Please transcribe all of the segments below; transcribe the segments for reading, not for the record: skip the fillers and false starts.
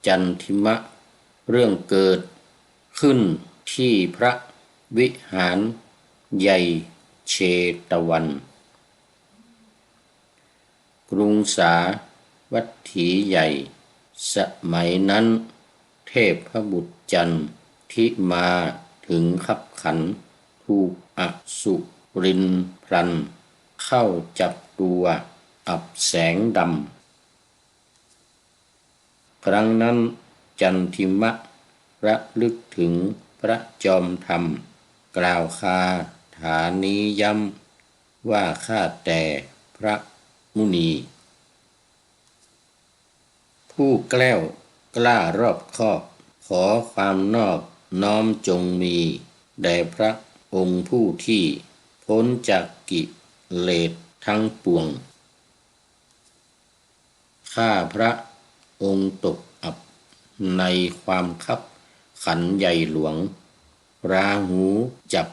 จันทิมะเรื่องเกิดขึ้นที่พระวิหารใหญ่เชตวัน กรุงสาวัตถีใหญ่สมัยนั้นเทพบุตรจันทิมาถึงคับขันถูกอสุรินพลันเข้าจับตัวอับแสงดำครั้งนั้นจันทิมะระลึกถึงพระจอมธรรมกล่าวคาถานี้ย้ำว่าข้าแต่พระมุนีผู้แกล้วกล้ารอบคอบขอความนอบน้อมจงมีแด่พระองค์ผู้ที่พ้นจากกิเลสทั้งปวงข้าพระองค์ตกอับในความคับขันใหญ่หลวงราหูจับ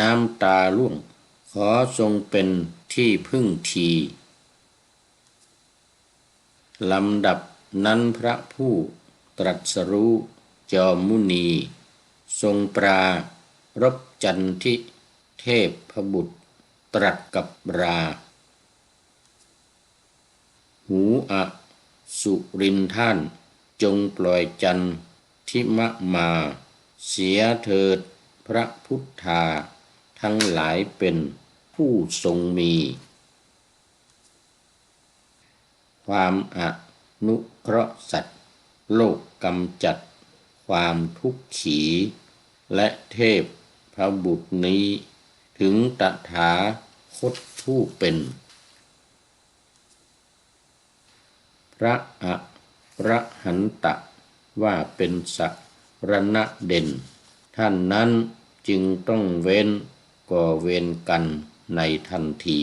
น้ำตาล่วงขอทรงเป็นที่พึ่งทีลำดับนั้นพระผู้ตรัสรู้จอมมุนีทรงปรารภจันทิเทพบุตรตรัสกับราหูอสุรินท่านจงปล่อยจันทิมะมาเสียเถิดพระพุทธาทั้งหลายเป็นผู้ทรงมีความอนุเคราะห์สัตว์โลกกำจัดความทุกข์ขีและเทพพระบุตรนี้ถึงตถาคตผู้เป็นพระอรหันตะว่าเป็นสักรณะเด่นท่านนั้นจึงต้องเว้นก่อเวรกันในทันที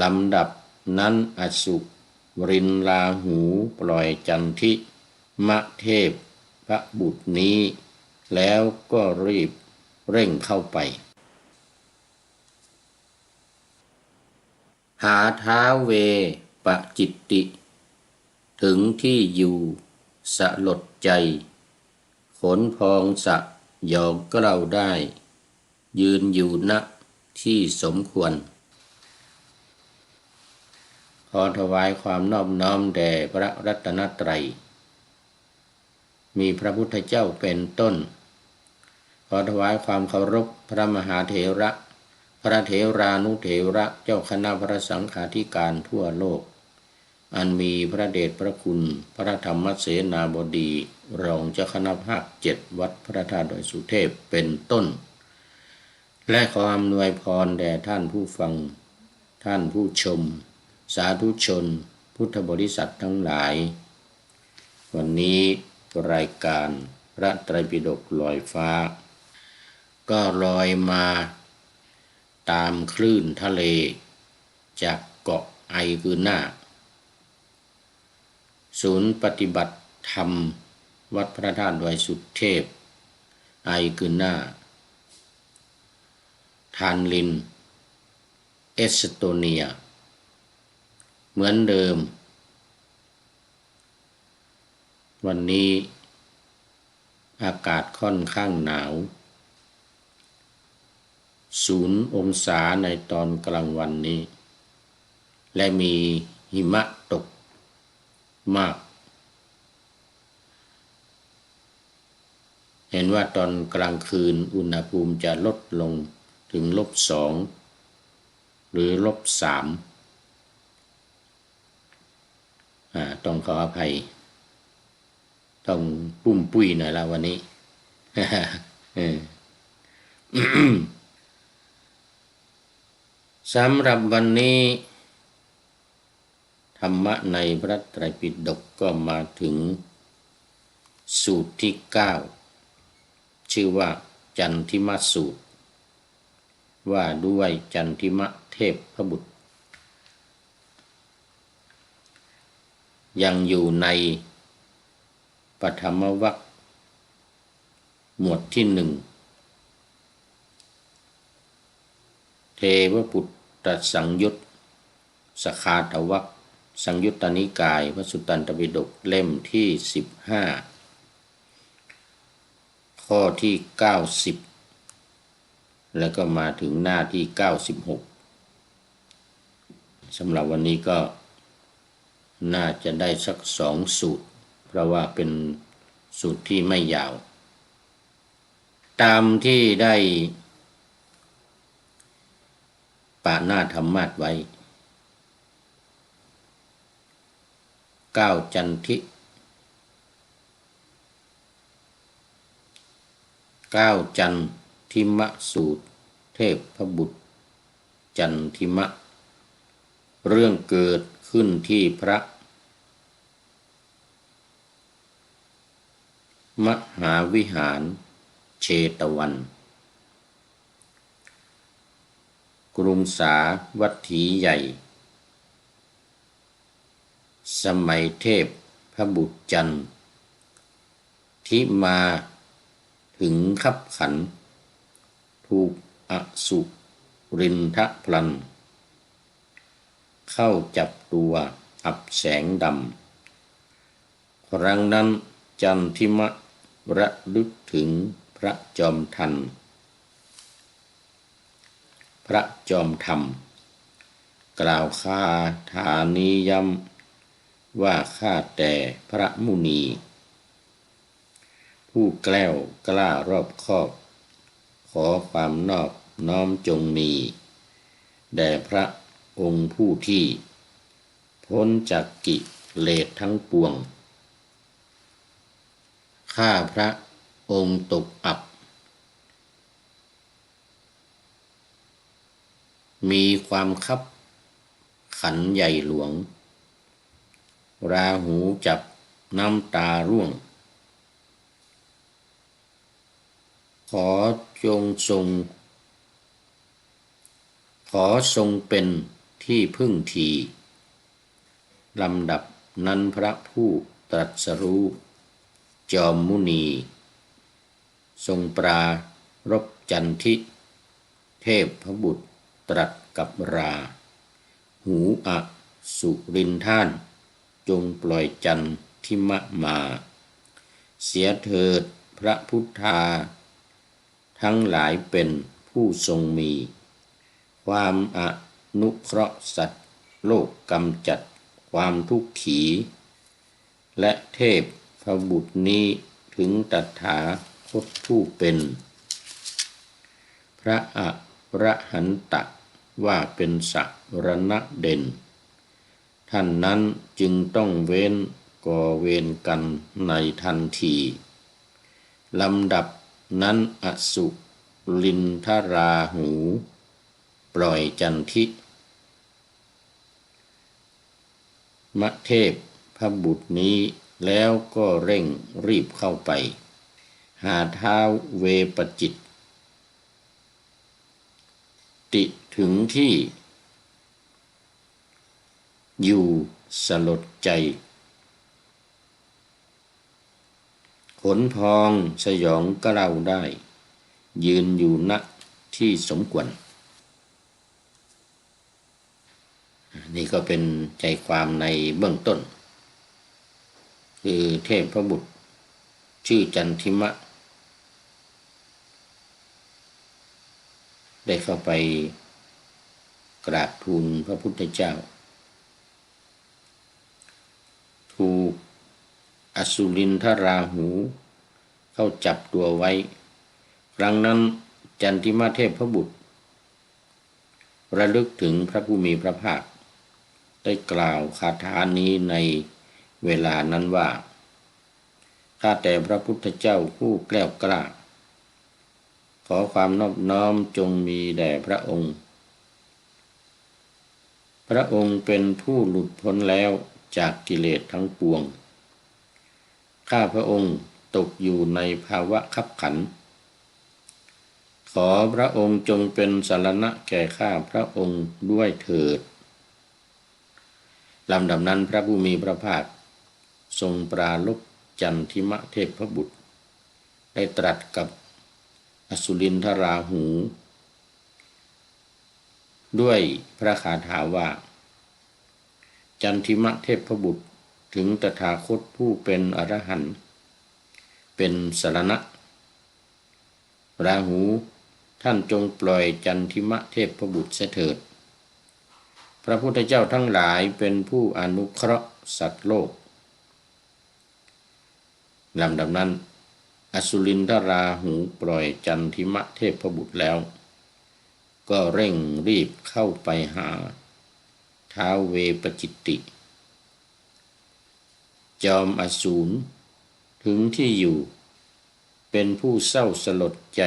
ลำดับนั้นอสุรินราหูปล่อยจันทิมะเทพพระบุตรนี้แล้วก็รีบเร่งเข้าไปหาท้าวเวปจิตติถึงที่อยู่สลดใจขนพองสะหยอกเกล้าได้ยืนอยู่ณที่สมควรขอถวายความนอบน้อมแด่พระรัตนตรัยมีพระพุทธเจ้าเป็นต้นขอถวายความเคารพพระมหาเถระพระเถรานุเถระเจ้าคณะพระสังฆาธิการทั่วโลกอันมีพระเดชพระคุณพระธรรมเสนาบดีรองเจ้าคณะภาค7วัดพระธาตุดอยสุเทพเป็นต้นและขออำนวยพรแด่ท่านผู้ฟังท่านผู้ชมสาธุชนพุทธบริษัททั้งหลายวันนี้รายการพระไตรปิฎกลอยฟ้าก็ลอยมาตามคลื่นทะเลจากเกาะไอกือนาศูนย์ปฏิบัติธรรมวัดพระธาตุดอยสุเทพไอกือนาทานลินเอสโตเนียเหมือนเดิมวันนี้อากาศค่อนข้างหนาว0 องศาในตอนกลางวันนี้และมีหิมะตกมากเห็นว่าตอนกลางคืนอุณหภูมิจะลดลงถึง-2หรือ-3ต้องขออภัยต้องปุ้มปุ้ยหน่อยละวันนี้ สำหรับวันนี้ธรรมะในพระไตรปิฎกก็มาถึงสูตรที่9ชื่อว่าจันทิมสูตรว่าด้วยจันทิมะเทพพบุตรยังอยู่ในปฐมวรรคหมวดที่1เทวปุตตสังยุตสขาตวรรค สังยุตตนิกายพระสุตตันตปิฎกเล่มที่15ข้อที่90แล้วก็มาถึงหน้าที่96สำหรับวันนี้ก็น่าจะได้สัก2สูตรเพราะว่าเป็นสูตรที่ไม่ยาวตามที่ได้ปาหน้าธรรมาสไว้9จันทิ9จันทิมะสูตรเทพพบุตรจันทิมะเรื่องเกิดขึ้นที่พระมหาวิหารเชตวันกรุงสาวัตถีใหญ่สมัยเทพพบุตรจันทิมาถึงคับขันถูกอสุรินทพลันเข้าจับตัวอับแสงดำครั้งนั้นจันทิมะระลึกถึงพระจอมทันพระจอมธรรมกล่าวคาถานี้ย้ำว่าข้าแต่พระมุนีผู้แกล้วกล้ารอบคอบขอความนอบน้อมจงมีแด่พระองค์ผู้ที่พ้นจากกิเลสทั้งปวงข้าพระองค์ตกอับมีความคับขันใหญ่หลวงราหูจับน้ำตาร่วงขอทรงเป็นที่พึ่งทีลำดับนั้นพระผู้ตรัสรู้จอมมุนีทรงปรารภจันทิเทพพบุตรตรัสกับราหูอสุรินท่านจงปล่อยจันทิมะมาเสียเถิดพระพุทธาทั้งหลายเป็นผู้ทรงมีความอนุเคราะห์สัตว์โลกกำจัดความทุกข์ขีและเทพพบุตรนี้ถึงตถาคตผู้เป็นพระอรหันตะว่าเป็นสักรณะเด่นท่านนั้นจึงต้องเว้นก่อเวรกันในทันทีลำดับนั้นอสุรินทราหูปล่อยจันทิมะเทพพบุตรนี้แล้วก็เร่งรีบเข้าไปหาท้าวเวปจิตติถึงที่อยู่สลดใจขนพองสยองกล้าวได้ยืนอยู่ณที่สมควรนี่ก็เป็นใจความในเบื้องต้นคือเทพพบุตรชื่อจันทิมะได้เข้าไปกราบทูลพระพุทธเจ้าถูกอสุรินทราหูเข้าจับตัวไว้ครั้งนั้นจันทิมะเทพพบุตรระลึกถึงพระผู้มีพระภาคได้กล่าวคาถานี้ในเวลานั้นว่าข้าแต่พระพุทธเจ้าผู้แกล้วกล้าขอความนอบน้อมจงมีแด่พระองค์พระองค์เป็นผู้หลุดพ้นแล้วจากกิเลสทั้งปวงข้าพระองค์ตกอยู่ในภาวะคับขันขอพระองค์จงเป็นสรณะแก่ข้าพระองค์ด้วยเถิดลำดับนั้นพระผู้มีพระภาคทรงปรารภจันทิมะเทพพบุตรได้ตรัสกับอสุรินทราหูด้วยพระคาถาว่าจ จันทิมะเทพบุตรถึงตถาคตผู้เป็นอรหันต์เป็นสรณะราหูท่านจงปล่อยจันทิมะเทพบุตรเสียเถิดพระพุทธเจ้าทั้งหลายเป็นผู้อนุเคราะห์สัตว์โลกลำดับนั้นอสุรินทราหูปล่อยจันทิมะเทพบุตรแล้วก็เร่งรีบเข้าไปหาท้าวเวปจิตติจอมอสูรถึงที่อยู่เป็นผู้เศร้าสลดใจ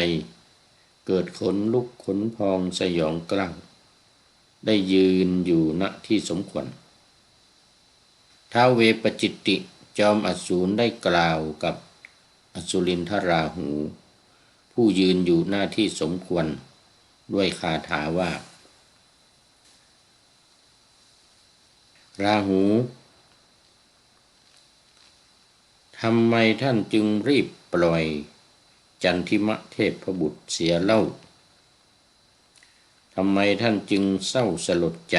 เกิดขนลุกขนพองสยองกล้าวได้ยืนอยู่ณที่สมควรท้าวเวปจิตติจอมอสูรได้กล่าวกับอสุรินทราหูผู้ยืนอยู่หน้าที่สมควรด้วยคาถาว่าราหูทำไมท่านจึงรีบปล่อยจันทิมะเทพบุตรเสียเล่าทำไมท่านจึงเศร้าสลดใจ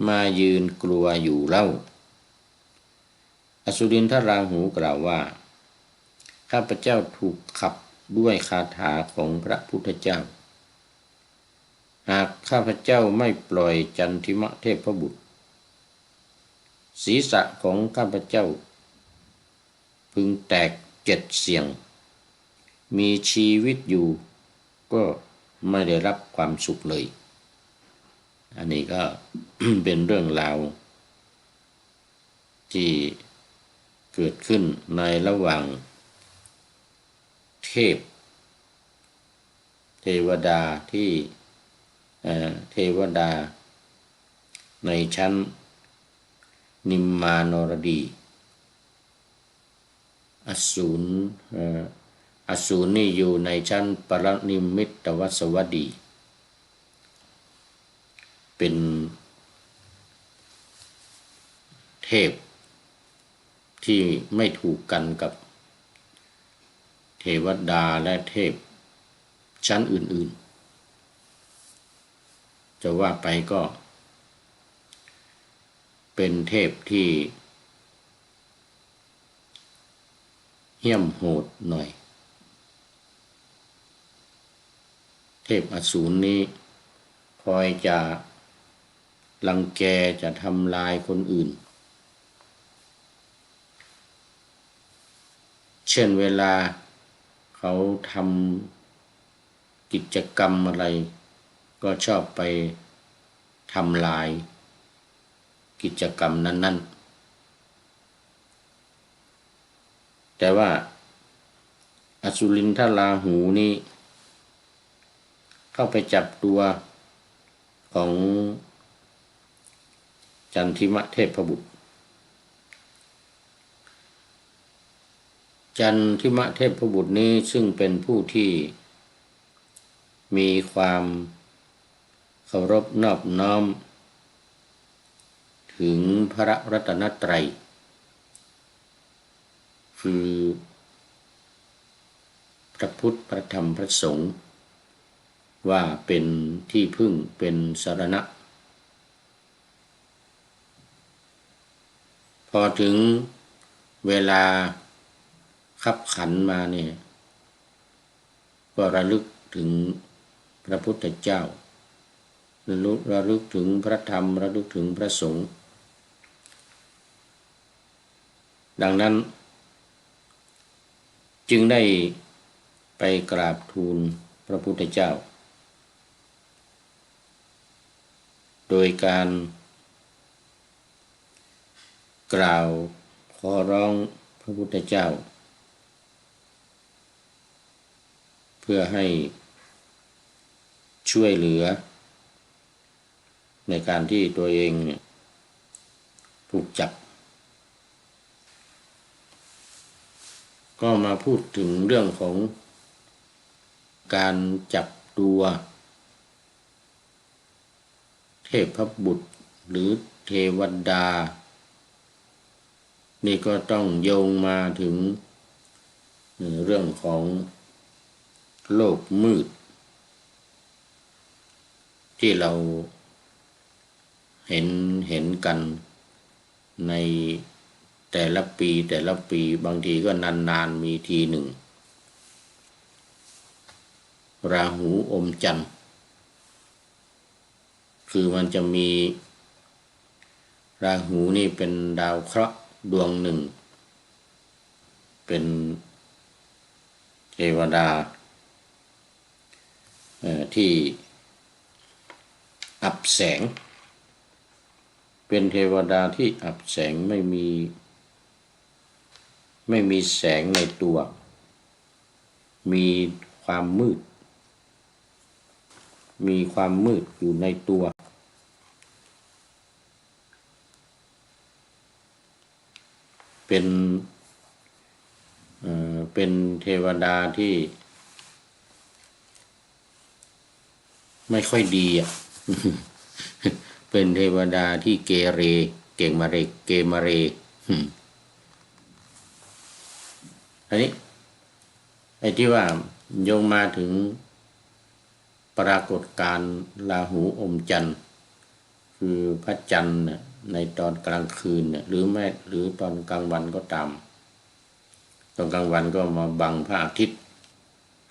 มายืนกลัวอยู่เล่าอสุรินทราหูกล่าวว่าข้าพเจ้าถูกขับด้วยคาถาของพระพุทธเจ้าหากข้าพเจ้าไม่ปล่อยจันทิมะเทพบุตรศีรษะของข้าพเจ้าพึงแตก7 เสียงมีชีวิตอยู่ก็ไม่ได้รับความสุขเลยอันนี้ก็ เป็นเรื่องราวที่เกิดขึ้นในระหว่างเทวดาที่เทวดาในชั้นนิมมานรดีอสูรนี่อยู่ในชั้นปรนิมมิตวสวัสดีเป็นเทพที่ไม่ถูกกันกับเทวดาและเทพชั้นอื่นๆจะว่าไปก็เป็นเทพที่เหี้ยมโหดหน่อยเทพอสูรนี้คอยจะรังแกจะทำลายคนอื่นเช่นเวลาเขาทำกิจกรรมอะไรก็ชอบไปทำลายกิจกรรมนั้นๆแต่ว่าอสุรินทราหูนี้เข้าไปจับตัวของจันทิมะเทพบุตรจันทิมะเทพบุตรนี้ซึ่งเป็นผู้ที่มีความเคารพนอบน้อมถึงพระรัตนตรัยคือพระพุทธพระธรรมพระสงฆ์ว่าเป็นที่พึ่งเป็นสรณะพอถึงเวลาคับขันมาเนี่ยก็ระลึกถึงพระพุทธเจ้าระลึกถึงพระธรรมระลึกถึงพระสงฆ์ดังนั้นจึงได้ไปกราบทูลพระพุทธเจ้าโดยการกล่าวขอร้องพระพุทธเจ้าเพื่อให้ช่วยเหลือในการที่ตัวเองถูกจับก็มาพูดถึงเรื่องของการจับตัวเทพบุตรหรือเทวดานี่ก็ต้องโยงมาถึงเรื่องของโลกมืดที่เราเห็นกัน ในแต่ละปีบางทีก็นานมีทีหนึ่งราหูอมจันทร์คือมันจะมีราหูนี่เป็นดาวเคราะห์ดวงหนึ่งเป็นเทวดาที่อับแสงเป็นเทวดาที่อับแสงไม่มีแสงในตัวมีความมืดอยู่ในตัวเป็นเทวดาที่ไม่ค่อยดีอ่ะ เป็นเทวดาที่เกเรเกมาเรอันนี้ไอ้ที่ว่าโยงมาถึงปรากฏการณ์ราหูอมจันทร์คือพระจันทร์ในตอนกลางคืนหรือตอนกลางวันก็ตามตอนกลางวันก็มาบังพระอาทิตย์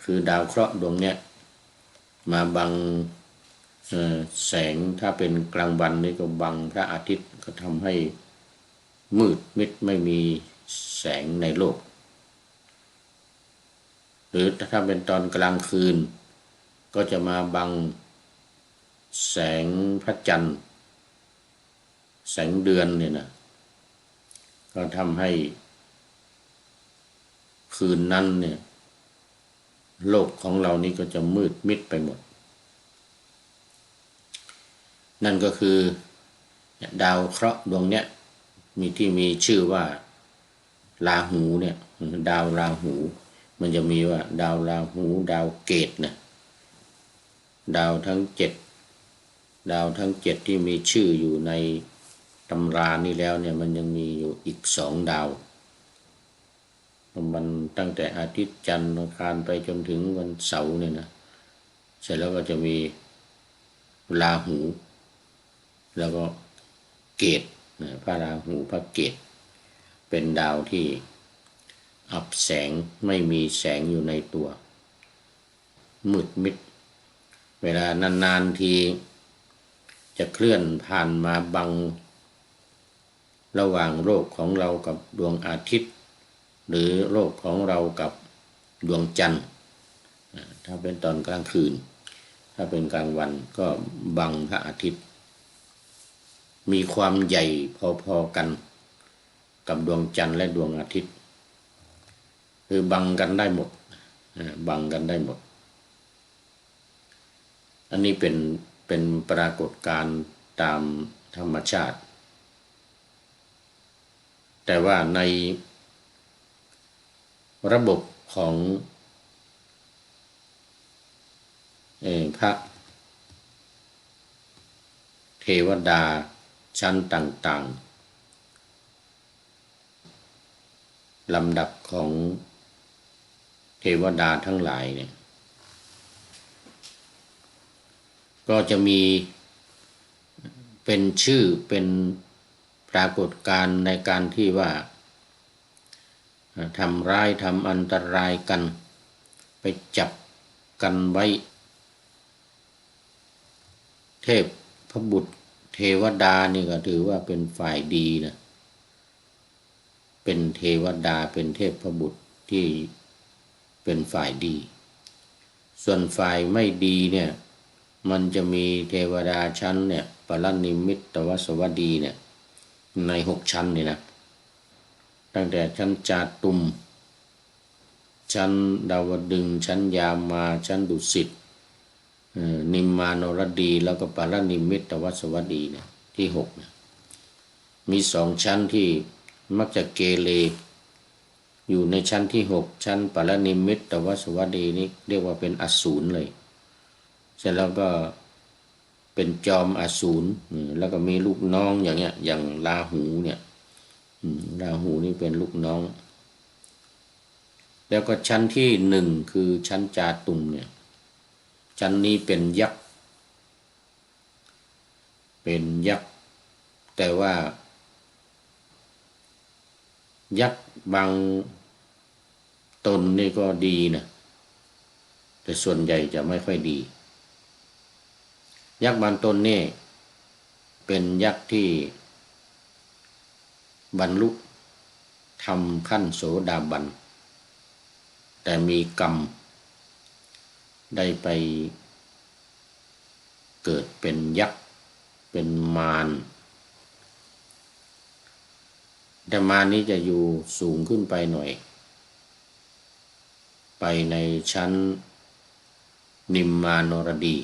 คือดาวเคราะห์ดวงเนี้ยมาบังแสงถ้าเป็นกลางวันนี่ก็บังพระอาทิตย์ก็ทำให้มืดมิดไม่มีแสงในโลกหรือถ้าเป็นตอนกลางคืนก็จะมาบังแสงพระจันทร์แสงเดือนเนี่ยนะก็ทำให้คืนนั้นเนี่ยโลกของเรานี่ก็จะมืดมิดไปหมดนั่นก็คือดาวเคราะห์ดวงเนี้ยมีชื่อว่าราหูเนี่ยดาวราหูมันจะมีว่าดาวราหูดาวเกตนะดาวทั้งเจ็ดที่มีชื่ออยู่ในตำรานี้แล้วเนี่ยมันยังมีอยู่อีก2 ดาวมันตั้งแต่อาทิตย์จันทร์อังคารไปจนถึงวันเสาร์เนี่ยนะเสร็จแล้วก็จะมีราหูแล้วก็เกตพระราหูพระเกตเป็นดาวที่อับแสงไม่มีแสงอยู่ในตัวมืดมิดเวลานานๆทีจะเคลื่อนผ่านมาบังระหว่างโลกของเรากับดวงอาทิตย์หรือโลกของเรากับดวงจันทร์ถ้าเป็นตอนกลางคืนถ้าเป็นกลางวันก็บังพระอาทิตย์มีความใหญ่พอๆกันกับดวงจันทร์และดวงอาทิตย์คือบังกันได้หมดอันนี้เป็นปรากฏการณ์ตามธรรมชาติแต่ว่าในระบบของพระเทวดาชั้นต่างๆลำดับของเทวดาทั้งหลายเนี่ยก็จะมีเป็นชื่อเป็นปรากฏการณ์ในการที่ว่าทำร้ายทำอันตรายกันไปจับกันไว้เทพพบุตรเทวดานี่ก็ถือว่าเป็นฝ่ายดีนะเป็นเทวดาเป็นเทพพบุตรที่เป็นฝ่ายดีส่วนฝ่ายไม่ดีเนี่ยมันจะมีเทวดาชั้นเนี่ยปรนิมมิตวสวัสดีเนี่ยใน6 ชั้นนี่นะตั้งแต่ชั้นจาตุมชั้นดาวดึงส์ชั้นยามาชั้นดุสิตนิมมานรดีแล้วก็ปรนิมมิตวสวัสดีเนี่ยที่6เนี่ยมี2 ชั้นที่มักจะเกเรอยู่ในชั้นที่6ชั้นปรนิมมิตวสวัสดีนี่เรียกว่าเป็นอสูรเลยเสร็จแล้วก็เป็นจอมอสูรแล้วก็มีลูกน้องอย่างเงี้ยอย่างราหูเนี่ยราหูนี่เป็นลูกน้องแล้วก็ชั้นที่1คือชั้นจาตุมเนี่ยชั้นนี้เป็นยักษ์แต่ว่า ยักษ์บางตนนี่ก็ดีนะแต่ส่วนใหญ่จะไม่ค่อยดียักษ์บางตนนี่เป็นยักษ์ที่บรรลุทำขั้นโสดาบันแต่มีกรรมได้ไปเกิดเป็นยักษ์เป็นมารแต่มารนี้จะอยู่สูงขึ้นไปหน่อยไปในชั้นนิมมานรดี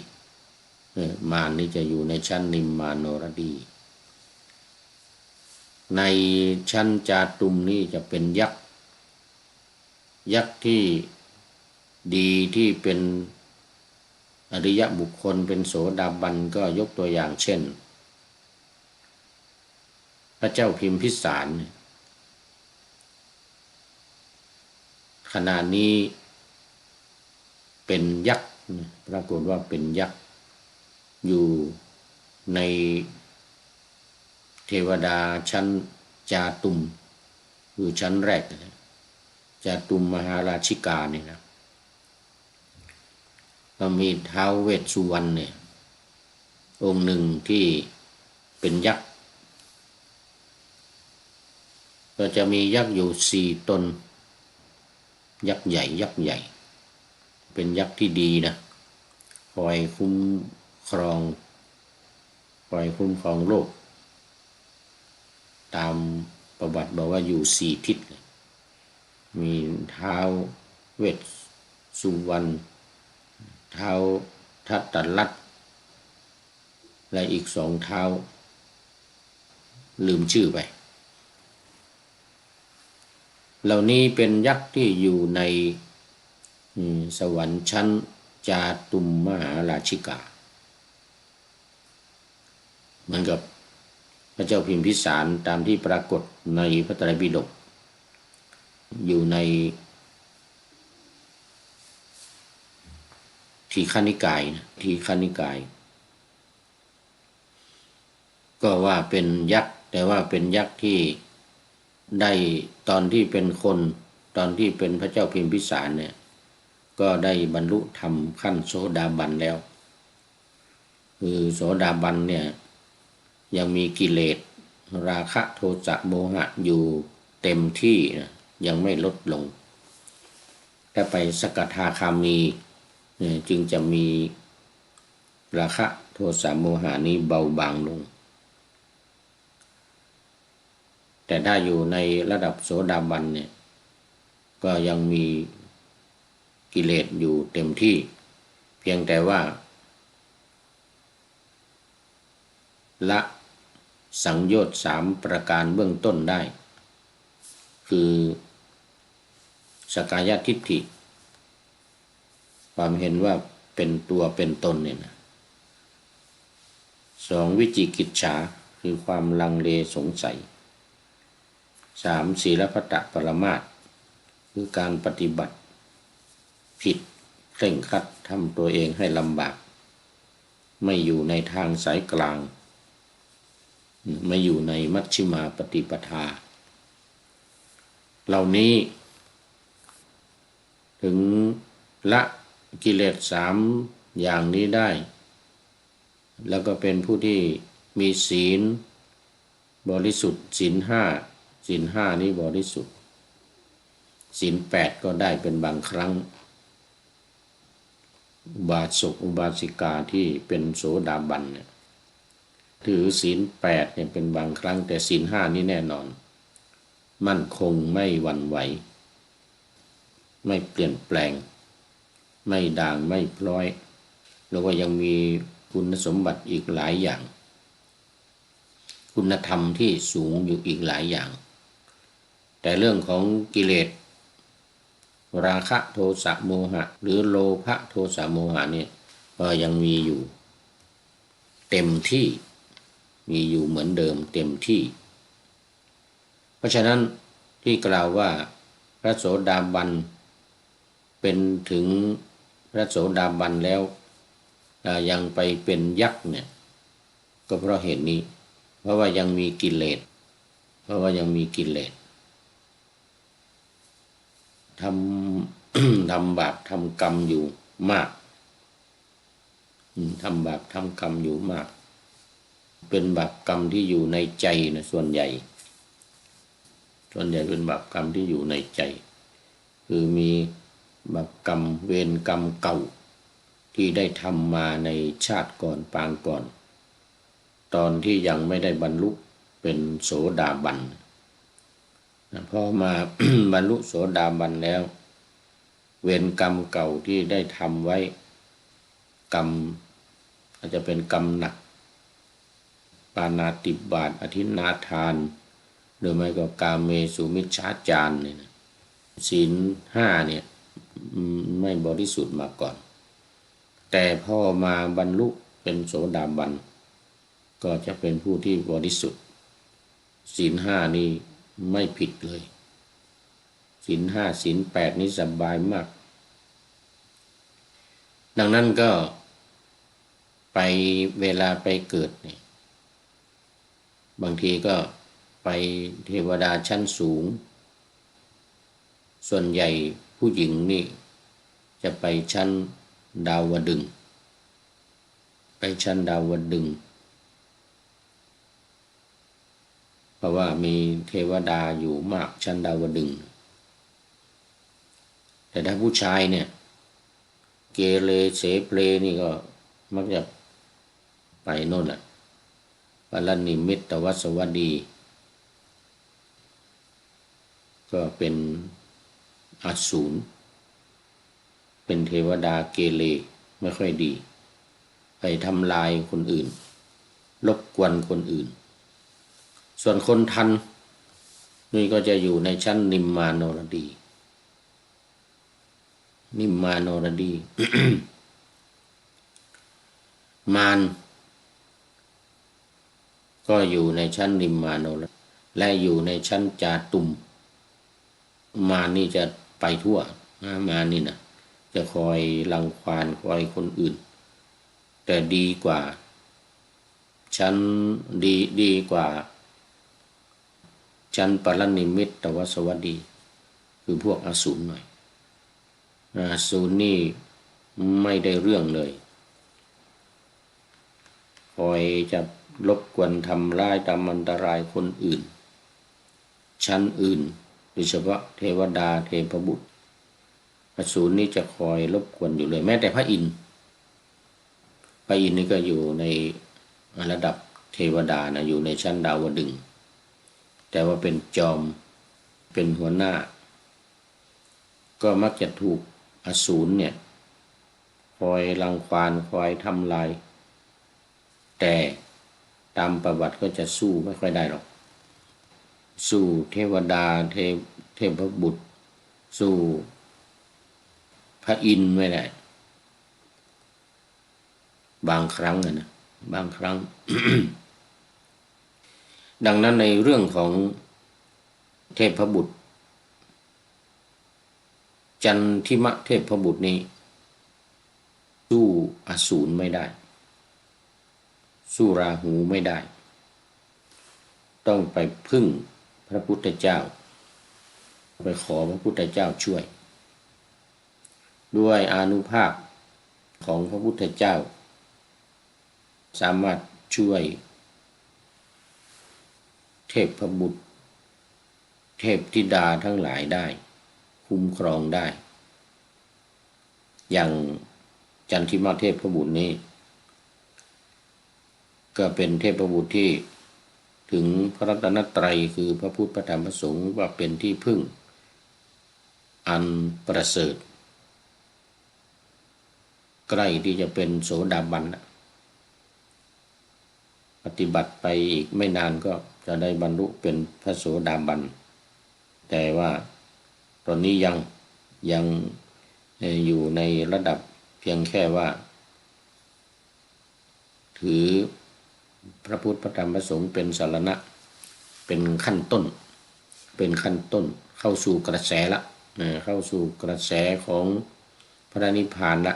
มารนี้จะอยู่ในชั้นนิมมานรดีในชั้นจาตุมนี่จะเป็นยักษ์ที่ดีที่เป็นอริยบุคคลเป็นโสดาบันก็ยกตัวอย่างเช่นพระเจ้าพิมพิสารขณะนี้เป็นยักษ์ปรากฏว่าเป็นยักษ์อยู่ในเทวดาชั้นจาตุมอยู่ชั้นแรกจาตุมมหาราชิกาเนี่ยนะก็มีท้าวเวสสุวรรณเนี่ยองค์หนึ่งที่เป็นยักษ์ก็จะมียักษ์อยู่4 ตนยักษ์ใหญ่เป็นยักษ์ที่ดีนะคอยคุ้มครองโลกตามประวัติบอกว่าอยู่4 ทิศมีท้าวเวสสุวรรณท้าวทัตตลักษณ์และอีก2 ท้าวลืมชื่อไปเหล่านี้เป็นยักษ์ที่อยู่ในสวรรค์ชั้นจาตุมมหาราชิกาเหมือนกับพระเจ้าพิมพิสารตามที่ปรากฏในพระไตรปิฎกอยู่ในทีฆนิกายก็ว่าเป็นยักษ์แต่ว่าเป็นยักษ์ที่ได้ตอนที่เป็นคนตอนที่เป็นพระเจ้าพิมพิสารเนี่ยก็ได้บรรลุธรรมขั้นโสดาบันแล้วคือโสดาบันเนี่ยยังมีกิเลสราคะโทสะโมหะอยู่เต็มที่นะยังไม่ลดลงถ้าไปสกทาคามีจึงจะมีราคะโทสะโมหะนี้เบาบางลงแต่ถ้าอยู่ในระดับโสดาบันเนี่ยก็ยังมีกิเลสอยู่เต็มที่เพียงแต่ว่าละสังโยชน์3 ประการเบื้องต้นได้คือสกายทิฏฐิความเห็นว่าเป็นตัวเป็นตนเนี่ยนะ2วิจิกิจฉาคือความลังเลสงสัย3ศีลพัตตปรมาสส์คือการปฏิบัติผิดเคร่งครัดทำตัวเองให้ลำบากไม่อยู่ในทางสายกลางไม่อยู่ในมัชฌิมาปฏิปทาเหล่านี้ถึงละกิเลส3 อย่างนี้ได้แล้วก็เป็นผู้ที่มีศีลบริสุทธิ์ศีล 5นี้บริสุทธิ์ศีล 8ก็ได้เป็นบางครั้งอุบาสกอุบาสิกาที่เป็นโสดาบันเนี่ยถือศีล 8เนี่ยเป็นบางครั้งแต่ศีล 5นี้แน่นอนมั่นคงไม่หวั่นไหวไม่เปลี่ยนแปลงไม่ด่างไม่พร้อยแล้วก็ยังมีคุณสมบัติอีกหลายอย่างคุณธรรมที่สูงอยู่อีกหลายอย่างแต่เรื่องของกิเลสราคะโทสะโมหะหรือโลภะโทสะโมหะเนี่ยก็ยังมีอยู่เต็มที่มีอยู่เหมือนเดิมเต็มที่เพราะฉะนั้นที่กล่าวว่าพระโสดาบันเป็นถึงพระโสดาบันแล้วยังไปเป็นยักษ์เนี่ยก็เพราะเหตุนี้เพราะว่ายังมีกิเลส ทำ ทำบาปทำกรรมอยู่มากทำบาปทำกรรมอยู่มากเป็นบาปกรรมที่อยู่ในใจนะส่วนใหญ่เป็นบาปกรรมที่อยู่ในใจคือมีบาปกรรมเวรกรรมเก่าที่ได้ทำมาในชาติก่อนปางก่อนตอนที่ยังไม่ได้บรรลุเป็นโสดาบันพอมา บรรลุโสดาบันแล้วเวรกรรมเก่าที่ได้ทำไว้กรรมอาจจะเป็นกรรมหนักปาณาติบาตอทินนาทานหรือไม่ก็กาเมสุมิจฉาจารเนี่ยศีลห้าเนี่ยไม่บริสุทธิ์มาก่อนแต่พอมาบรรลุเป็นโสดาบันก็จะเป็นผู้ที่บริสุทธิ์ศีลห้านี่ไม่ผิดเลยศีลห้าศีลแปดนี่สบายมากดังนั้นก็ไปเวลาไปเกิดเนี่ยบางทีก็ไปเทวดาชั้นสูงส่วนใหญ่ผู้หญิงนี่จะไปชั้นดาวดึงส์ไปชั้นดาวดึงส์เพราะว่ามีเทวดาอยู่มากชั้นดาวดึงส์แต่ถ้าผู้ชายเนี่ยเกเรเสเพลนี่ก็มักจะไปโน่นแหละปรนิมิตตวสวัสดีก็เป็นอสูรเป็นเทวดาเกเรไม่ค่อยดีไปทำลายคนอื่นรบกวนคนอื่นส่วนคนทันนี่ก็จะอยู่ในชั้นนิมมานรดีนิมมานรดี มารก็อยู่ในชั้นนิมมานรดีและอยู่ในชั้นจาตุมมารนี่จะไปทั่วมารนี่นะจะคอยรังควานคอยคนอื่นแต่ดีกว่าชั้นดีกว่าชั้นปรนิมิตตวสวัสดีคือพวกอสูรหน่อยอสูรนี่ไม่ได้เรื่องเลยคอยจะรบกวนทำร้ายทำอันตรายคนอื่นชั้นอื่นโดยเฉพาะเทวดาเทพบุตรอสูรนี่จะคอยรบกวนอยู่เลยแม้แต่พระอินทร์นี่ก็อยู่ในระดับเทวดานะอยู่ในชั้นดาวดึงส์แต่ว่าเป็นจอมเป็นหัวหน้าก็มักจะถูกอสูรเนี่ยคอยรังควานคอยทำลายแต่ตามประวัติก็จะสู้ไม่ค่อยได้หรอกสู้เทวดาเทพบุตรสู้พระอินทร์ไม่ได้บางครั้งนะบางครั้ง ดังนั้นในเรื่องของเทพบุตรจันทิมะเทพบุตรนี้สู้อสูรไม่ได้สู้ราหูไม่ได้ต้องไปพึ่งพระพุทธเจ้าไปขอพระพุทธเจ้าช่วยด้วยอานุภาพของพระพุทธเจ้าสามารถช่วยเทพบุตรเทพธิดาทั้งหลายได้คุ้มครองได้อย่างจันทิมาเทพบุตรนี้ก็เป็นเทพบุตรที่ถึงพระรัตนตรัยคือพระพุทธพระธรรมพระสงฆ์ว่าเป็นที่พึ่งอันประเสริฐใกล้ที่จะเป็นโสดาบันปฏิบัติไปอีกไม่นานก็จะได้บรรลุเป็นพระโสดาบันแต่ว่าตอนนี้ยังอยู่ในระดับเพียงแค่ว่าถือพระพุทธพระธรรมพระสงฆ์เป็นสรณะเป็นขั้นต้นเข้าสู่กระแสละเข้าสู่กระแสของพระนิพพานละ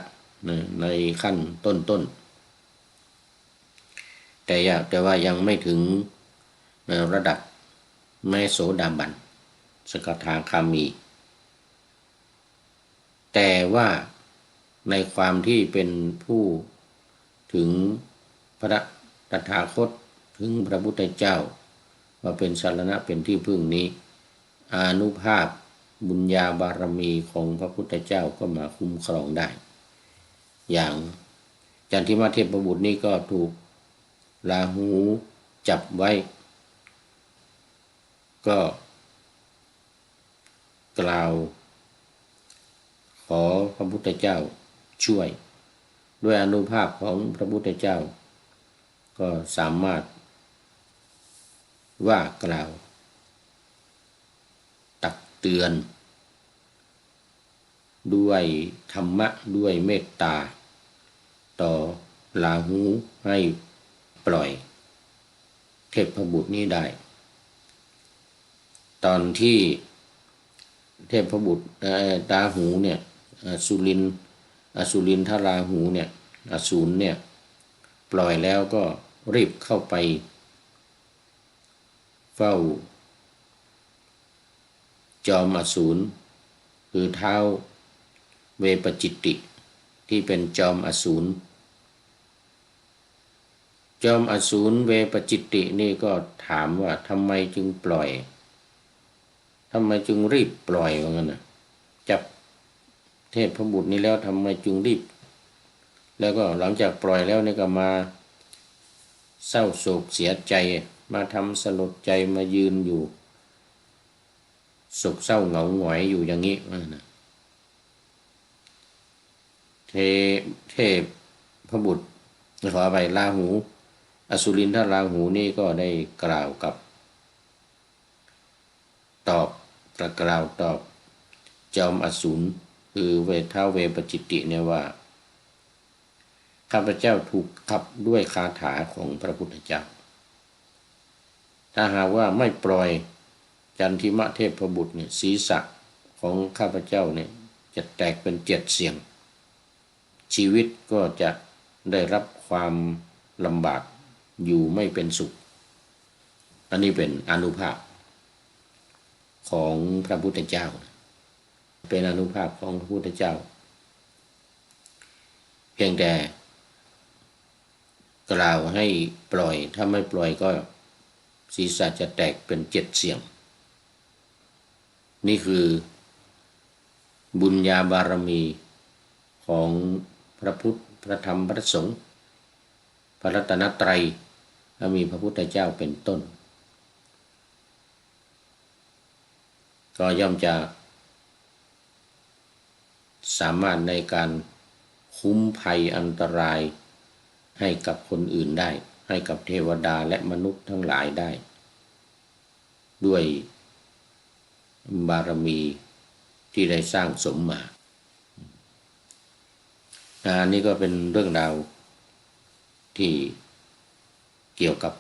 ในขั้นต้นแต่ว่ายังไม่ถึงระดับแม้โสดาบันสกทาคามี แต่ว่าในความที่เป็นผู้ถึงพระตถาคตถึงพระพุทธเจ้าว่าเป็นสรณะเป็นที่พึ่งนี้อานุภาพบุญญาบารมีของพระพุทธเจ้าก็มาคุ้มครองได้อย่างจันทิมาเทพบุตรนี้ก็ถูกราหูจับไว้ก็กล่าวขอพระพุทธเจ้าช่วยด้วยอานุภาพของพระพุทธเจ้าก็สามารถว่ากล่าวตักเตือนด้วยธรรมะด้วยเมตตาต่อราหูให้ปล่อยเทพบุตรนี้ได้ตอนที่เทพบุตรราหูเนี่ยอสุรินทราหูเนี่ยอสูรเนี่ยปล่อยแล้วก็รีบเข้าไปเฝ้าจอมอสูรคือท้าวเวปจิตติที่เป็นจอมอสูรเวปจิตตินี่ก็ถามว่าทำไมจึงปล่อยทำไมจึงรีบปล่อยว่างั้นนะจับเทพบุตรนี้แล้วทำไมจึงรีบแล้วก็หลังจากปล่อยแล้วนี่ก็มาเศร้าโศกเสียใจมาทำสลดใจมายืนอยู่โศกเศร้าเหงาหงอยอยู่อย่างนี้นะเทพบุตรขอไปราหูอสุรินทราหูนี่ก็ได้กล่าวกับกล่าวตอบจอมอสูรคือท้าวเวปจิตติเนี่ยว่าข้าพเจ้าถูกขับด้วยคาถาของพระพุทธเจ้าถ้าหากว่าไม่ปล่อยจันทิมะเทพบุตรเนี่ยศีรษะของข้าพเจ้าเนี่ยจะแตกเป็น7 เสียงชีวิตก็จะได้รับความลำบากอยู่ไม่เป็นสุขอันนี้เป็นอานุภาพของพระพุทธเจ้าเป็นอานุภาพของพระพุทธเจ้าเพียงแต่กล่าวให้ปล่อยถ้าไม่ปล่อยก็ศีรษะจะแตกเป็น7 เสียงนี่คือบุญญาบารมีของพระพุทธพระธรรมพระสงฆ์พระรัตนตรัยมีพระพุทธเจ้าเป็นต้นก็ย่อมจะสามารถในการคุ้มภัยอันตรายให้กับคนอื่นได้ให้กับเทวดาและมนุษย์ทั้งหลายได้ด้วยบารมีที่ได้สร้างสมมาอันนี้ก็เป็นเรื่องราวที่เกี่ยวกับ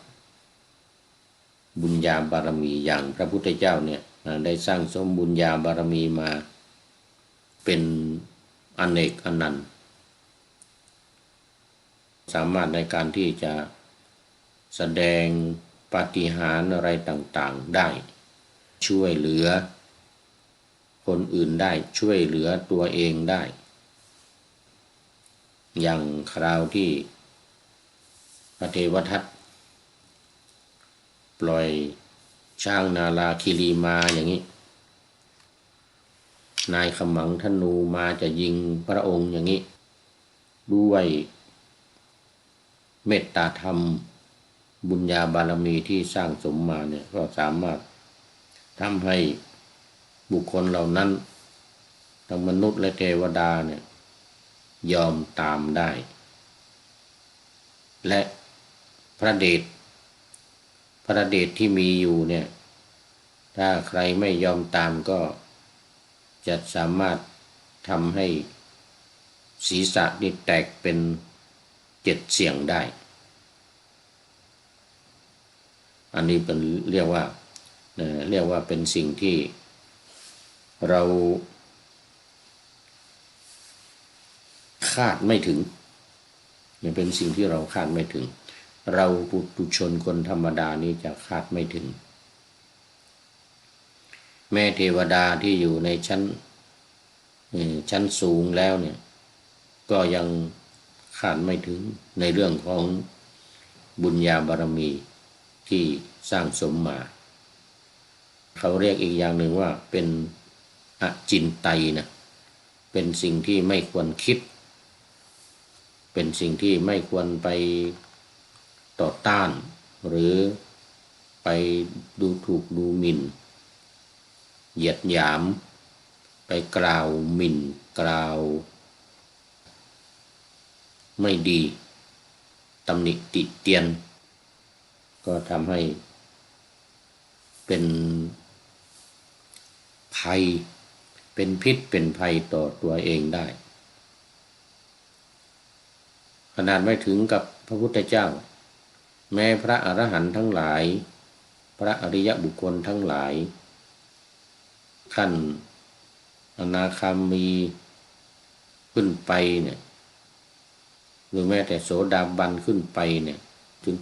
บุญญาบารมีอย่างพระพุทธเจ้าเนี่ยได้สร้างสมบุญญาบารมีมาเป็นอเนกอนันต์สามารถในการที่จะแสดงปาฏิหาริย์อะไรต่างๆได้ช่วยเหลือคนอื่นได้ช่วยเหลือตัวเองได้อย่างคราวที่พระเทวทัตปล่อยช้างนาลาคิรีมาอย่างนี้นายขมังธนูมาจะยิงพระองค์อย่างนี้ด้วยเมตตาธรรมบุญญาบารมีที่สร้างสมมาเนี่ยก็สามารถทำให้บุคคลเหล่านั้นทั้งมนุษย์และเทวดาเนี่ยยอมตามได้และพระเดชที่มีอยู่เนี่ยถ้าใครไม่ยอมตามก็จะสามารถทำให้ศีรษะนี่แตกเป็น7 เสียงได้อันนี้เป็นเรียกว่าเป็นสิ่งที่เราคาดไม่ถึงมันเป็นสิ่งที่เราคาดไม่ถึงเราปุถุชนคนธรรมดานี้จะคาดไม่ถึงแม่เทวดาที่อยู่ในชั้น ชั้นสูงแล้วเนี่ยก็ยังขาดไม่ถึงในเรื่องของบุญญาบารมีที่สร้างสมมาเขาเรียกอีกอย่างหนึ่งว่าเป็นอจินไตยนะเป็นสิ่งที่ไม่ควรคิดเป็นสิ่งที่ไม่ควรไปต่อต้านหรือไปดูถูกดูหมิ่นเหยียดหยามไปกล่าวหมิ่นกล่าวไม่ดีตำหนิติเตียนก็ทำให้เป็นภัยเป็นพิษเป็นภัยต่อตัวเองได้ขนาดไม่ถึงกับพระพุทธเจ้าแม้พระอรหันต์ทั้งหลายพระอริยบุคคลทั้งหลายขั้นอนาคามีขึ้นไปเนี่ยหรือแม้แต่โสดาบันขึ้นไปเนี่ย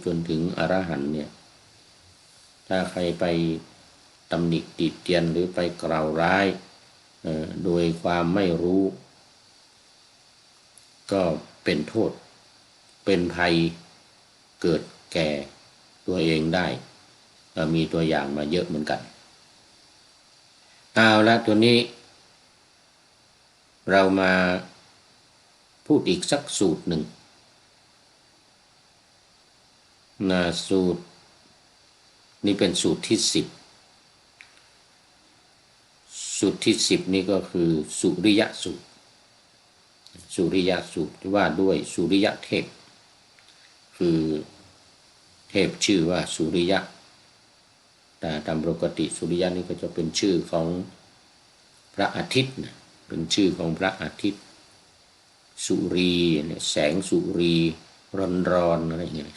จนถึงอรหันต์เนี่ยถ้าใครไปตำหนิติเตียนหรือไปกล่าวร้ายโดยความไม่รู้ก็เป็นโทษเป็นภัยเกิดแก่ตัวเองได้มีตัวอย่างมาเยอะเหมือนกันเอาละตัวนี้เรามาพูดอีกสักสูตรหนึ่งสูตรนี่เป็นสูตรที่10สูตรที่10นี่ก็คือสุริยสูตรสุริยสูตรที่ว่าด้วยสุริยเทพคือเทพชื่อว่าสุริยะแต่ตามปกติสุริยะนี่ก็จะเป็นชื่อของพระอาทิตย์นะเป็นชื่อของพระอาทิตย์สุรีเนี่ยแสงสุรีร้อนอะไรอย่างเงี้ย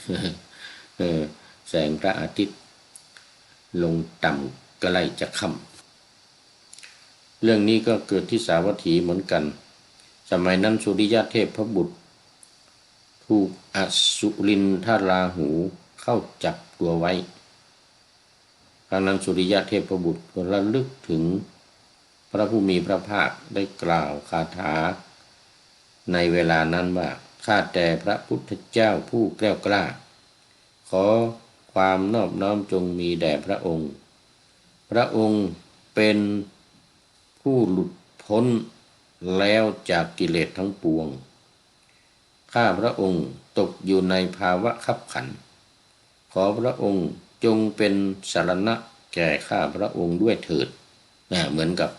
แสงพระอาทิตย์ลงต่ำใกล้จะค่ำเรื่องนี้ก็เกิดที่สาวัตถีเหมือนกันสมัยนั้นสุริยะเทพพบุตรถูกอสุรินทราหูเข้าจับตัวไว้ครั้งนั้นสุริยะเทพพบุตรก็ระลึกถึงพระผู้มีพระภาคได้กล่าวคาถาในเวลานั้นว่าข้าแต่พระพุทธเจ้าผู้แกล้วกล้าขอความนอบน้อมจงมีแด่พระองค์พระองค์เป็นผู้หลุดพ้นแล้วจากกิเลสทั้งปวงข้าพระองค์ตกอยู่ในภาวะคับขันขอพระองค์จงเป็นสรณะแก่ข้าพระองค์ด้วยเถิดเหมือนกับ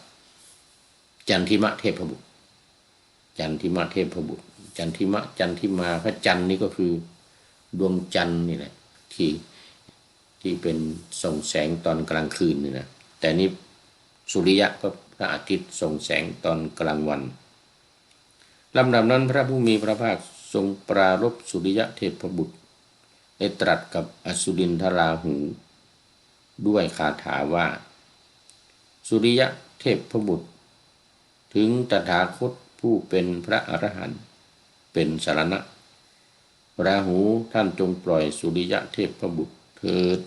จันทิมะเทพบุตรจันทิมะเทพบุตรจันทิมะจันทิมาพระจันทร์นี่ก็คือดวงจันทร์นี่แหละที่เป็นส่องแสงตอนกลางคืนนี่นะแต่นี่สุริยะก็พระอาทิตย์ส่องแสงตอนกลางวันลำดับนั้นพระผู้มีพระภาคทรงปรารภสุริยะเทพบุตรได้ตรัสกับอสุรินทราหูด้วยคาถาว่าสุริยะเทพบุตรถึงตถาคตผู้เป็นพระอรหันต์เป็นสรณะราหูท่านจงปล่อยสุริยะเทพบุตรเถิด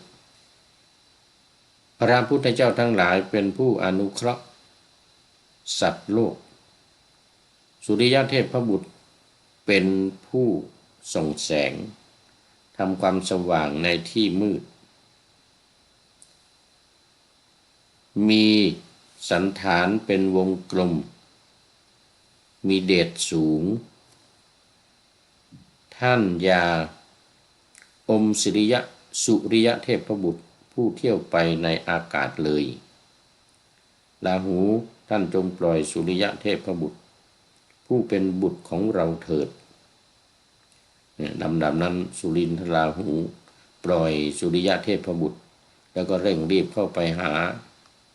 พระพุทธเจ้าทั้งหลายเป็นผู้อนุเคราะห์สัตว์โลกสุริยะเทพบุตรเป็นผู้ส่องแสงทำความสว่างในที่มืดมีสันฐานเป็นวงกลมมีเดชสูงท่านอย่าอมสุริยะเทพบุตรผู้เที่ยวไปในอากาศเลยราหูท่านจงปล่อยสุริยะเทพบุตรผู้เป็นบุตรของเราเถิดดำนั้นสุรินทราหูปล่อยสุริยะเทพบุตรแล้วก็เร่งรีบเข้าไปหา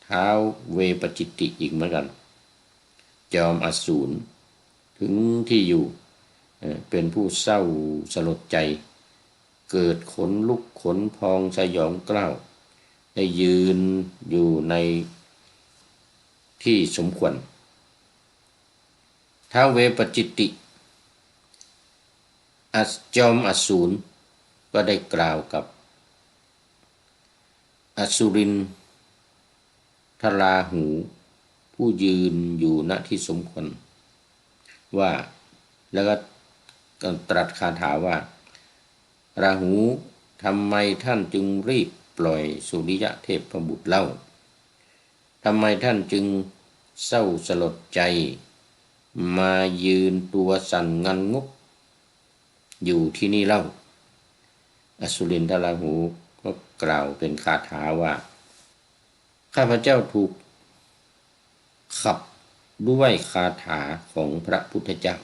ท้าวเวปจิตติอีกเหมือนกันจอมอสูรถึงที่อยู่เป็นผู้เศร้าสลดใจเกิดขนลุกขนพองสยองกล้าวได้ยืนอยู่ในที่สมควรท้าวเวปจิตติจอมอสูรก็ได้กล่าวกับอสุรินทราหูผ ผู้ยืนอยู่ณที่สมควรว่าแล้วก็ตรัสคาถาว่าราหูทำไมท่านจึงรีบปล่อยสุริยะเทพบุตรเล่าทำไมท่านจึงเศร้าสลดใจมายืนตัวสั่นงันงกอยู่ที่นี่เล่าอสุรินทราหูก็กล่าวเป็นคาถาว่าข้าพเจ้าถูกขับด้วยคาถาของพระพุทธเจ้า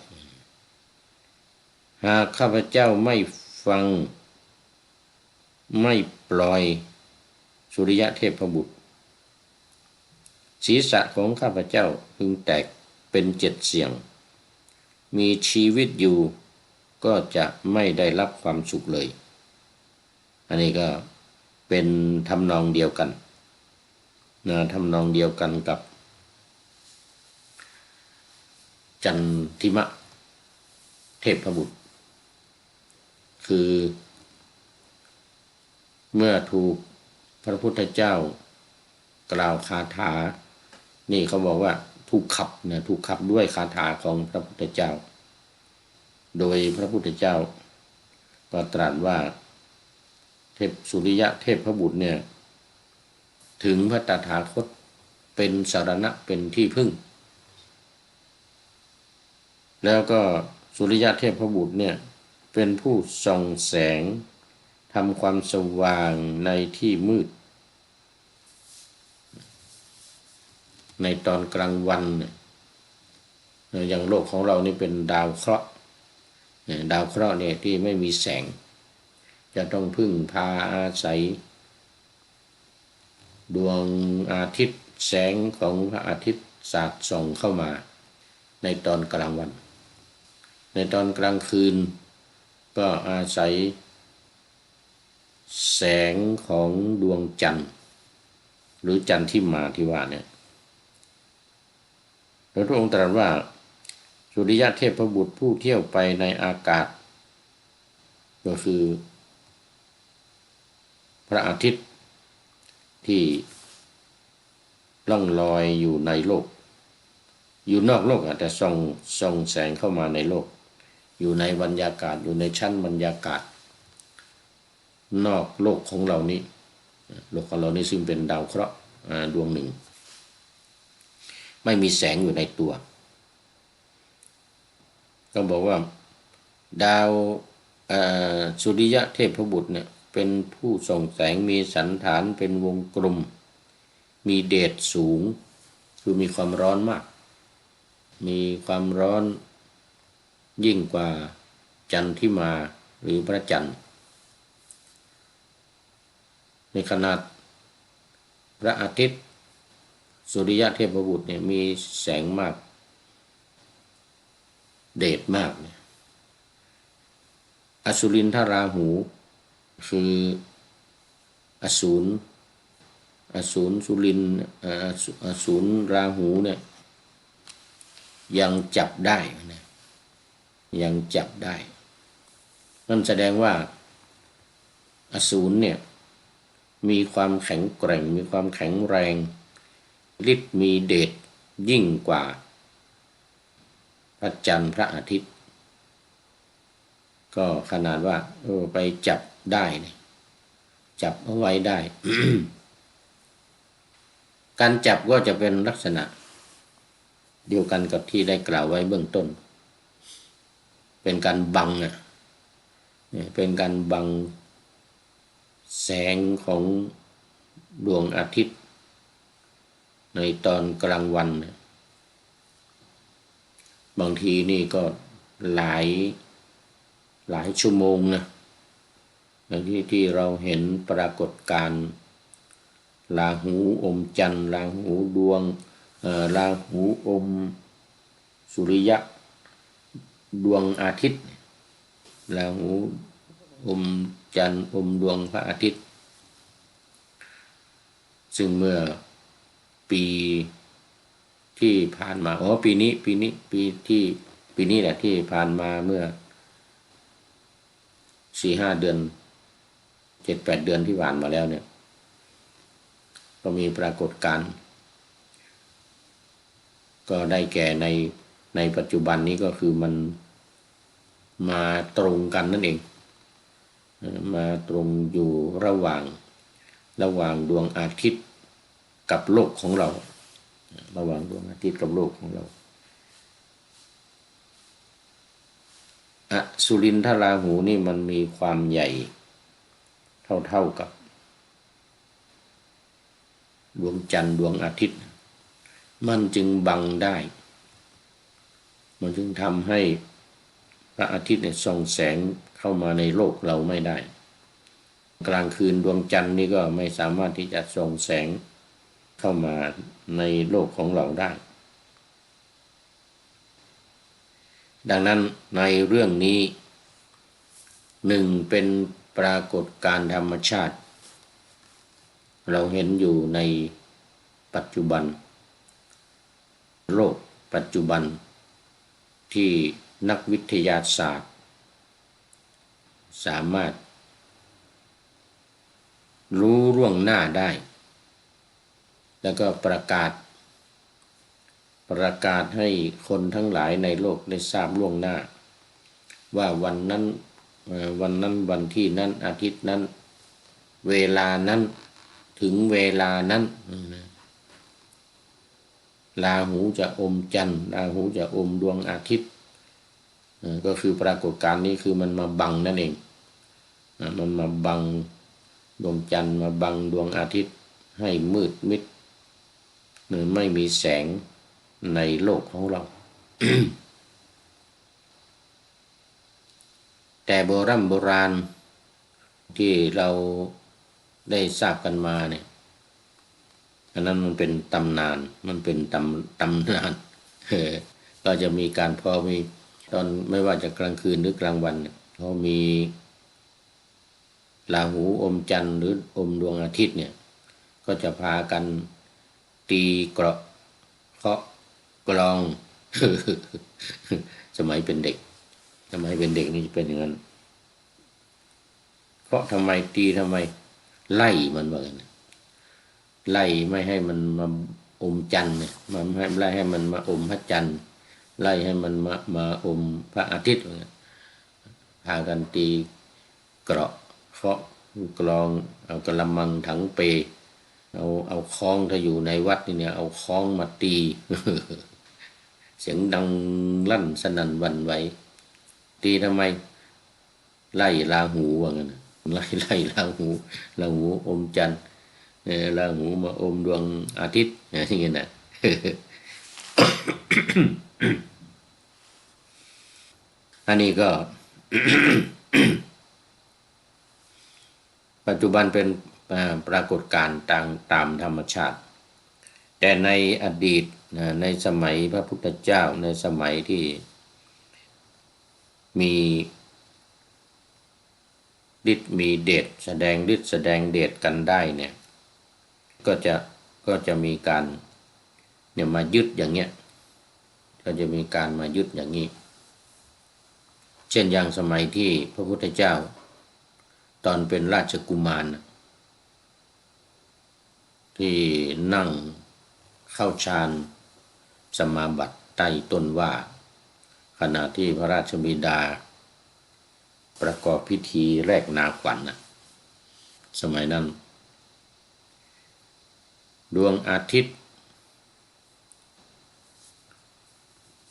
หากข้าพเจ้าไม่ฟังไม่ปล่อยสุริยะเทพบุตรศีรษะของข้าพเจ้าพึงแตกเป็น7 เสียงมีชีวิตอยู่ก็จะไม่ได้รับความสุขเลยอันนี้ก็เป็นทำนองเดียวกันทำนองเดียวกันกับจันทิมะเทพบุตรคือเมื่อถูกพระพุทธเจ้ากล่าวคาถานี่เขาบอกว่าถูกขับด้วยคาถาของพระพุทธเจ้าโดยพระพุทธเจ้าก็ตรัสว่าเทพสุริยะเทพบุตรเนี่ยถึงพระตถาคตเป็นสรณะเป็นที่พึ่งแล้วก็สุริยะเทพบุตรเนี่ยเป็นผู้ส่องแสงทำความสว่างในที่มืดในตอนกลางวันอย่างโลกของเรานี่เป็นดาวเคราะห์เนี่ยที่ไม่มีแสงจะต้องพึ่งพาอาศัยดวงอาทิตย์แสงของพระอาทิตย์สาดส่องเข้ามาในตอนกลางวันในตอนกลางคืนก็อาศัยแสงของดวงจันทร์หรือจันทร์ที่มาที่ว่าเนี่ยพระองค์ตรัสว่าสุริยะเทพบุตรผู้เที่ยวไปในอากาศก็คือพระอาทิตย์ที่ล่องลอยอยู่ในโลกอยู่นอกโลกแต่ส่องแสงเข้ามาในโลกอยู่ในบรรยากาศอยู่ในชั้นบรรยากาศนอกโลกของเรานี้โลกของเรานี้ซึ่งเป็นดาวเคราะห์ดวงหนึ่งไม่มีแสงอยู่ในตัวก็บอกว่าดาวสุริยะเทพบุตรเนี่ยเป็นผู้ส่องแสงมีสันฐานเป็นวงกลมมีเดชสูงคือมีความร้อนมากมีความร้อนยิ่งกว่าจันทิมาหรือพระจันทร์ในขนาดพระอาทิตย์สุริยะเทพบุตรเนี่ยมีแสงมากเดชมากเนี่ยอสุรินทราหูคืออสูรสุรินอสูรราหูเนี่ยยังจับได้นะยังจับได้นั่นแสดงว่าอสูรเนี่ยมีความแข็งแกร่งมีความแข็งแรงฤทธิ์มีเดชยิ่งกว่าพระจันทร์พระอาทิตย์ก็ขนาดว่าไปจับได้เนี่ยจับเอาไว้ได้ การจับก็จะเป็นลักษณะเดียวกันกับที่ได้กล่าวไว้เบื้องต้นเป็นการบังเป็นการบังแสงของดวงอาทิตย์ในตอนกลางวันบางทีนี่ก็หลายชั่วโมงนะอย่างที่เราเห็นปรากฏการณ์ราหูอมจันทร์ราหูดวงราหูอมสุริยะดวงอาทิตย์ราหูอมจันทร์อมดวงพระอาทิตย์ซึ่งเมื่อปีที่ผ่านมาปีนี้แหละที่ผ่านมาเมื่อ 4-5 เดือน 7-8 เดือนที่ผ่านมาแล้วเนี่ยก็มีปรากฏการณ์ ก็ได้แก่ในปัจจุบันนี้ก็คือมันมาตรงกันนั่นเองมาตรงอยู่ระหว่างดวงอาทิตย์กับโลกของเราระหว่างดวงอาทิตย์กับโลกของเราอสุรินทราหูนี่มันมีความใหญ่เท่ากับดวงจันทร์ดวงอาทิตย์มันจึงบังได้มันจึงทำให้พระอาทิตย์เนี่ยส่องแสงเข้ามาในโลกเราไม่ได้กลางคืนดวงจันทร์นี่ก็ไม่สามารถที่จะส่องแสงเข้ามาในโลกของเราได้ดังนั้นในเรื่องนี้หนึ่งเป็นปรากฏการณ์ธรรมชาติเราเห็นอยู่ในปัจจุบันโลกปัจจุบันที่นักวิทยาศาสตร์สามารถรู้ล่วงหน้าได้แล้วก็ประกาศให้คนทั้งหลายในโลกได้ทราบล่วงหน้าว่าวันนั้นวันที่นั้นอาทิตย์นั้นเวลานั้นถึงเวลานั้นราหูจะอมจันทร์ราหูจะอมดวงอาทิตย์ก็คือปรากฏการณ์นี้คือมันมาบังนั่นเองมันมาบังดวงจันทร์มาบังดวงอาทิตย์ให้มืดมิดไม่มีแสงในโลกของเรา แต่โบราณที่เราได้ทราบกันมาเนี่ยอันนั้นมันเป็นตำนานมันเป็นตำนานก็จะมีการพอมีตอนไม่ว่าจะกลางคืนหรือกลางวันเขามีราหูอมจันทร์หรืออมดวงอาทิตย์เนี่ยก็จะพากันตีเกราะเคาะกลอง สมัยเป็นเด็กนี่จะเป็นอย่างนั้นเพราะทำไมตีทำไมไล่มันว่ากันไล่ไม่ให้มันมาอมจันทร์เนี่ยมันไล่ให้มันมาอมพระจันทร์ไล่ให้มันมาอมพระอาทิตย์พากันตีเกราะเคาะกลองเอากระมังถังเปเอาคล้องถ้าอยู่ในวัดนี่เนี่ยเอาคล้องมาตี เสียงดังลั่นสนั่นหวั่นไหวตีทำไมไล่ราหูว่างั้นไล่ราหูอมจันทร์ราหูมาอมดวงอาทิตย์อย่างนี้นะ อันนี้ก็ ปัจจุบันเป็นปรากฏการณ์ตามธรรมชาติแต่ในอดีตในสมัยพระพุทธเจ้าในสมัยที่มีฤทธิ์มีเดชแสดงฤทธิ์แสดงเดชกันได้เนี่ยก็จะมีการเนี่ยมายึดอย่างเงี้ยก็จะมีการมายึดอย่างนี้เช่นอย่างสมัยที่พระพุทธเจ้าตอนเป็นราชกุมารที่นั่งเข้าฌานสมาบัติใต้ต้นว่าขณะที่พระราชบิดาประกอบพิธีแรกนาขวัญสมัยนั้นดวงอาทิตย์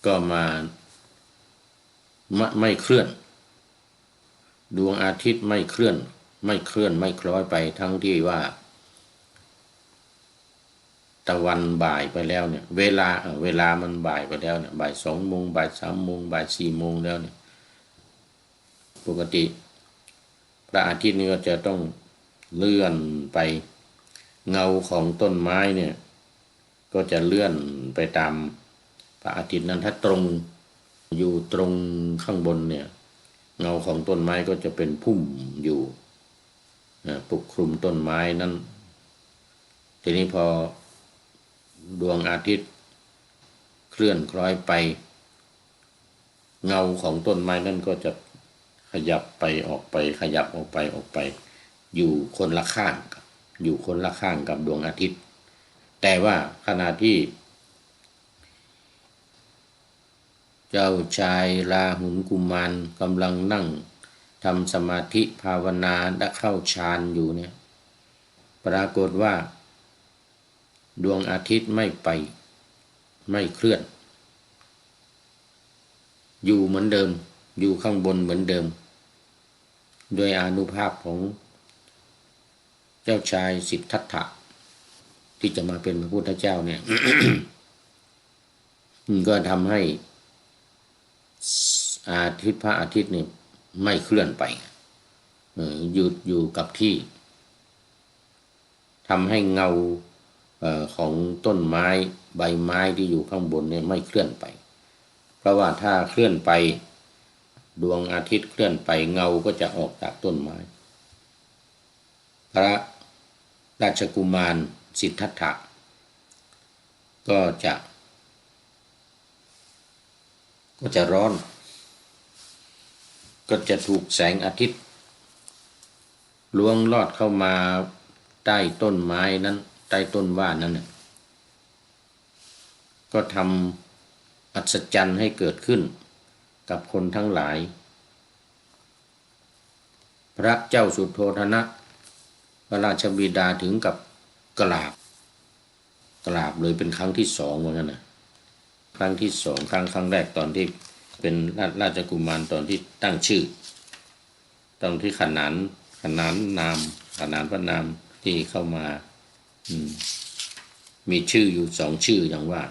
ก็มาไม่เคลื่อนดวงอาทิตย์ไม่เคลื่อนไม่คล้อยไปทั้งที่ว่าตะวันบ่ายไปแล้วเนี่ยเวลามันบ่ายไปแล้วเนี่ยบ่าย2 โมงบ่าย3 โมงบ่าย4 โมงแล้วเนี่ยปกติพระอาทิตย์นี่ก็จะต้องเลื่อนไปเงาของต้นไม้เนี่ยก็จะเลื่อนไปตามพระอาทิตย์นั้นถ้าตรงอยู่ตรงข้างบนเนี่ยเงาของต้นไม้ก็จะเป็นพุ่มอยู่ปกคลุมต้นไม้นั้นทีนี้พอดวงอาทิตย์เคลื่อนคล้อยไปเงาของต้นไม้นั้นก็จะขยับไปออกไปขยับออกไปอยู่คนละข้างกับดวงอาทิตย์แต่ว่าขณะที่ เจ้าชายราหุลกุมารกำลังนั่งทำสมาธิภาวนาและเข้าฌานอยู่เนี่ยปรากฏว่าดวงอาทิตย์ไม่ไปไม่เคลื่อนอยู่เหมือนเดิมอยู่ข้างบนเหมือนเดิมโดยอานุภาพของเจ้าชายสิทธัตถะที่จะมาเป็นพระพุทธเจ้าเนี่ย ก็ทำให้พระอาทิตย์นี่ไม่เคลื่อนไปหยุดอยู่กับที่ทำให้เงาของต้นไม้ใบไม้ที่อยู่ข้างบนเนี่ยไม่เคลื่อนไปเพราะว่าถ้าเคลื่อนไปดวงอาทิตย์เคลื่อนไปเงาก็จะออกจากต้นไม้พระราชกุมารสิทธัตถะก็จะร้อนก็จะถูกแสงอาทิตย์ล้วงลอดเข้ามาใต้ต้นไม้นั้นใต้ต้นว่านั้นก็ทำอัศจรรย์ให้เกิดขึ้นกับคนทั้งหลายพระเจ้าสุโธทนะพระราชบิดาถึงกับกราบเลยเป็นครั้งที่สองเหมือนกันนะครั้งที่สองครั้งแรกตอนที่เป็นราชกุมารตอนที่ตั้งชื่อตอนที่ขนานพระนามที่เข้ามามีชื่ออยู่สองชื่ออย่างว่า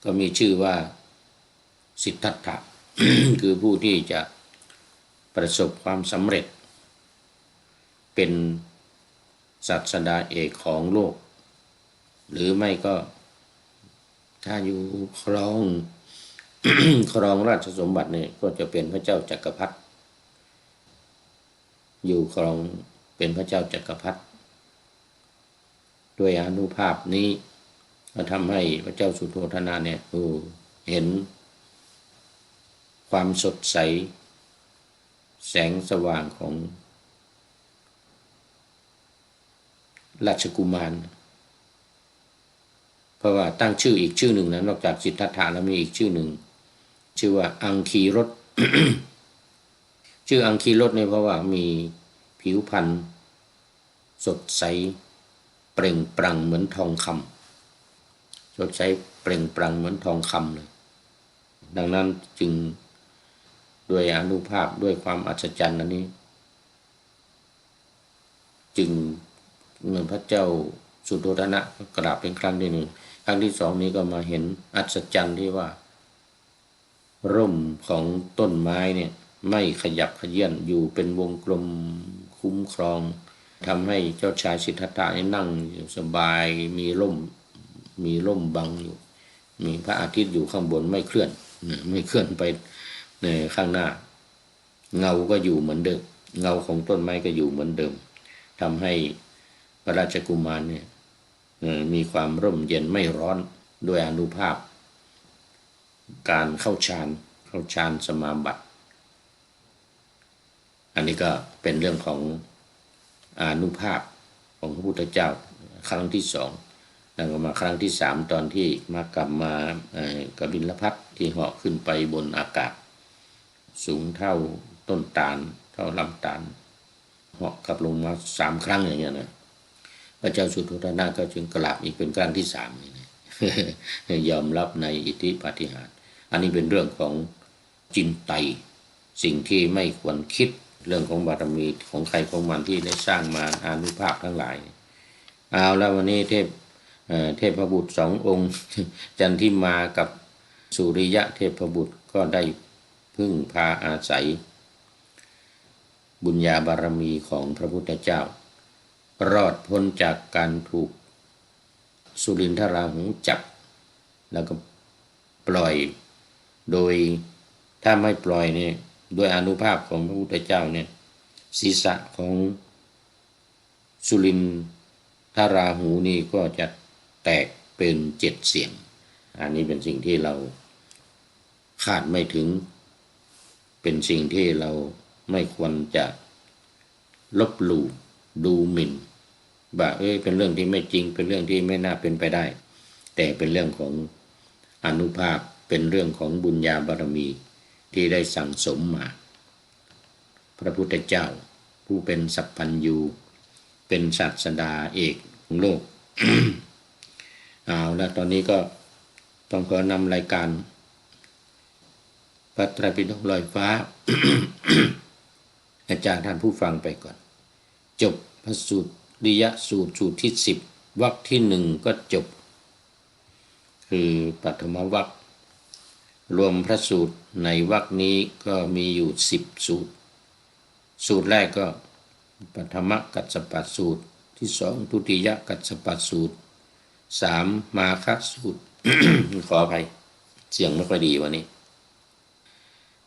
ก็มีชื่อว่าสิทธัตถะ คือผู้ที่จะประสบความสำเร็จเป็นศาสดาเอกของโลกหรือไม่ก็ถ้าอยู่ครอง ครองราชสมบัติเนี่ยก็จะเป็นพระเจ้าจักรพรรดิอยู่ครองเป็นพระเจ้าจักรพรรดิด้วยอานุภาพนี้ก็ทำให้พระเจ้าสุโธทนะเนี่ยเห็นความสดใสแสงสว่างของราชกุมารเพราะว่าตั้งชื่ออีกชื่อหนึ่งนะนอกจากสิทธัตถะแล้วมีอีกชื่อหนึ่งชื่อว่าอังคีรส ชื่ออังคีรสเนี่ยเพราะว่ามีผิวพรรณสดใสเปล่งปลั่งเหมือนทองคำสดใสเปล่งปลั่งเหมือนทองคำเลยดังนั้นจึงด้วยอานุภาพด้วยความอัศจรรย์อันนี้จึงเมื่อพระเจ้าสุโธทนะกราบเป็นครั้งที่หนึ่งครั้งที่สองนี้ก็มาเห็นอัศจรรย์ที่ว่าร่มของต้นไม้เนี่ยไม่ขยับเขยื้อนอยู่เป็นวงกลมคุ้มครองทำให้เจ้าชายสิทธัตถะนั่งสบายมีร่มบังอยู่มีพระอาทิตย์อยู่ข้างบนไม่เคลื่อนไปในข้างหน้าเงาก็อยู่เหมือนเดิมเงาของต้นไม้ก็อยู่เหมือนเดิมทำให้พระราชกุมารเนี่ยมีความร่มเย็นไม่ร้อนด้วยอานุภาพการเข้าฌานสมาบัติอันนี้ก็เป็นเรื่องของอานุภาพของพระพุทธเจ้าครั้งที่สองแล้วก็มาครั้งที่สามตอนที่มากลับมากบิลพัสที่เหาะขึ้นไปบนอากาศสูงเท่าต้นตาลเท่าลำตาลเหาะกลับลงมา3 ครั้งอย่างเงี้ยนะพระเจ้าสุโธทนะก็จึงกราบอีกเป็นครั้งที่3นี่นะ ยอมรับในอิทธิปาฏิหาริย์อันนี้เป็นเรื่องของจินไตสิ่งที่ไม่ควรคิดเรื่องของบารมีของใครของมันที่ได้สร้างมาอานุภาพทั้งหลายเอาแล้ววันนี้เทพบุตร2 องค์ จันทิมากับสุริยะเทพบุตรก็ได้พึ่งพาอาศัยบุญญาบารมีของพระพุทธเจ้ารอดพ้นจากการถูกสุรินทราหุจับแล้วก็ปล่อยโดยถ้าไม่ปล่อยเนี่ยด้วยอานุภาพของพระพุทธเจ้าเนี่ยศีรษะของสุรินทราหูนี่ก็จะแตกเป็น7 เสียงอันนี้เป็นสิ่งที่เราคาดไม่ถึงเป็นสิ่งที่เราไม่ควรจะลบหลู่ดูหมิ่นว่าเป็นเรื่องที่ไม่จริงเป็นเรื่องที่ไม่น่าเป็นไปได้แต่เป็นเรื่องของ อานุภาพเป็นเรื่องของบุญญาบารมีที่ได้สั่งสมมาพระพุทธเจ้าผู้เป็นสัพพัญญูเป็นศาสดาเอกของโลก เอาละตอนนี้ก็ต้องขอนำรายการพระไตรปิฎกลอยฟ้า อาจารย์ท่านผู้ฟังไปก่อนจบพระสูตริยสูตรสูตรที่10วรรคที่1ก็จบคือปฐมวรรครวมพระสูตรในวรรคนี้ก็มีอยู่10สูตรสูตรแรกก็ปฐมกัสสปสูตรที่2ทุติยกัสสปสูตร3มาคสูตร ขออภัยเสียงไม่ค่อยดีวันนี้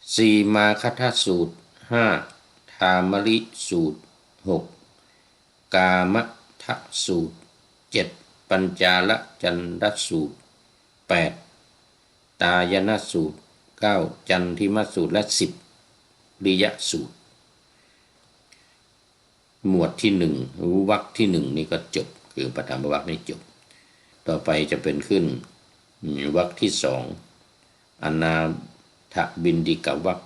4มาคทสูตร5ธามริสูตร6กามทสูตร7ปัญจาลจันทสูตร8ตายนสูตร9จันทิมสูตรและ10ริยสูตรหมวดที่1วรรคที่1นี่ก็จบคือปฐมวรรคนี่จบต่อไปจะเป็นขึ้นวรรคที่2อนาถบิณฑิกวรรค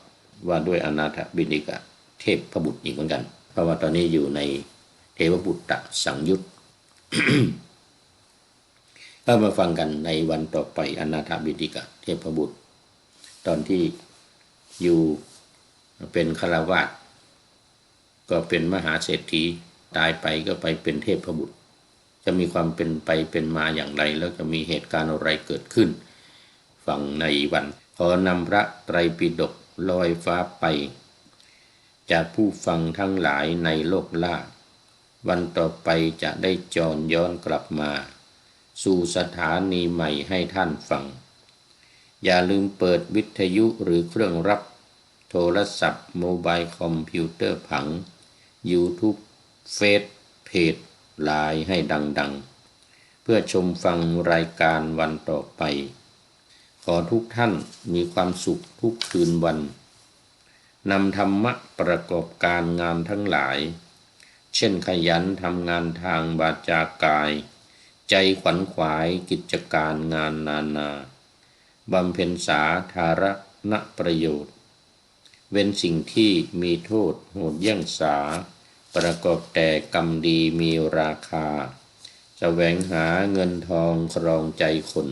ว่าด้วยอนาถบิณฑิกะเทพบุตรอีกเหมือนกันเพราะว่าตอนนี้อยู่ในเทวบุตรสังยุต ก็มาฟังกันในวันต่อไปอนาถบิณฑิกะเทพบุตรตอนที่อยู่เป็นฆราวาสก็เป็นมหาเศรษฐีตายไปก็ไปเป็นเทพบุตรจะมีความเป็นไปเป็นมาอย่างไรแล้วจะมีเหตุการณ์อะไรเกิดขึ้นฟังในวันขอนำพระไตรปิฎกลอยฟ้าไปจากผู้ฟังทั้งหลายในโลกล่าวันต่อไปจะได้จรย้อนกลับมาสู่สถานีใหม่ให้ท่านฟังอย่าลืมเปิดวิทยุหรือเครื่องรับโทรศัพท์โมบายคอมพิวเตอร์ผัง YouTube เฟซเพจไลน์ให้ดังๆเพื่อชมฟังรายการวันต่อไปขอทุกท่านมีความสุขทุกคืนวันนำธรรมะประกอบการงานทั้งหลายเช่นขยันทำงานทางวาจากายใจขวัญขวายกิจการงานนานาบำเพ็ญสาธารณประโยชน์เว้นสิ่งที่มีโทษโหดเยี่ยงสาประกอบแต่กรรมดีมีราคาแสวงหาเงินทองครองใจคน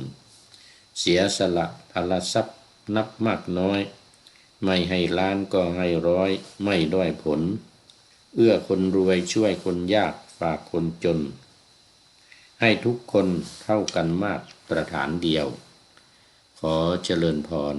เสียสละพลทรัพย์นับมากน้อยไม่ให้ล้านก็ให้ร้อยไม่ด้อยผลเอื้อคนรวยช่วยคนยากฝากคนจนให้ทุกคนเท่ากันมาตรฐานเดียวขอเจริญพร